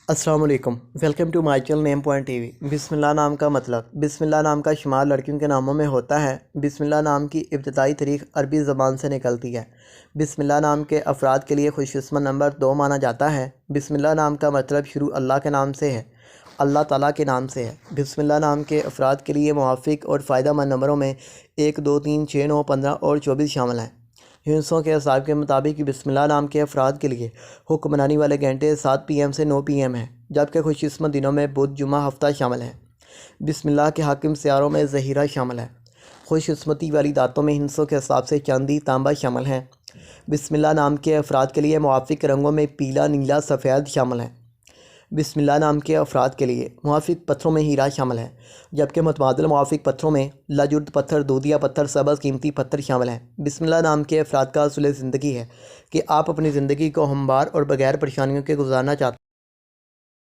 السلام علیکم، welcome to my channel name point TV. بسم اللہ نام کا مطلب۔ بسم اللہ نام کا شمار لڑکیوں کے ناموں میں ہوتا ہے۔ بسم اللہ نام کی ابتدائی تاریخ عربی زبان سے نکلتی ہے۔ بسم اللہ نام کے افراد کے لیے خوش قسمت نمبر 2 مانا جاتا ہے۔ بسم اللہ نام کا مطلب شروع اللہ کے نام سے ہے، اللہ تعالیٰ کے نام سے ہے۔ بسم اللہ نام کے افراد کے لیے موافق اور فائدہ مند نمبروں میں 1، 2، 3، 6، 9، 15 اور 24 شامل ہیں۔ یونسوں کے حساب کے مطابق بسم اللہ نام کے افراد کے لیے حکمرانی والے گھنٹے 7 PM سے 9 PM ہیں، جبکہ خوش قسمت دنوں میں بدھ، جمعہ، ہفتہ شامل ہیں۔ بسم اللہ کے حاکم سیاروں میں ظہیرہ شامل ہے۔ خوش قسمتی والی دھاتوں میں ہندسوں کے حساب سے چاندی، تانبا شامل ہیں۔ بسم اللہ نام کے افراد کے لیے موافق رنگوں میں پیلا، نیلا، سفید شامل ہیں۔ بسم اللہ نام کے افراد کے لیے موافق پتھروں میں ہیرا شامل ہے، جبکہ متبادل موافق پتھروں میں لاجرد پتھر، دودھیا پتھر، سبز قیمتی پتھر شامل ہیں۔ بسم اللہ نام کے افراد کا اصول زندگی ہے کہ آپ اپنی زندگی کو ہموار اور بغیر پریشانیوں کے گزارنا چاہتے ہیں۔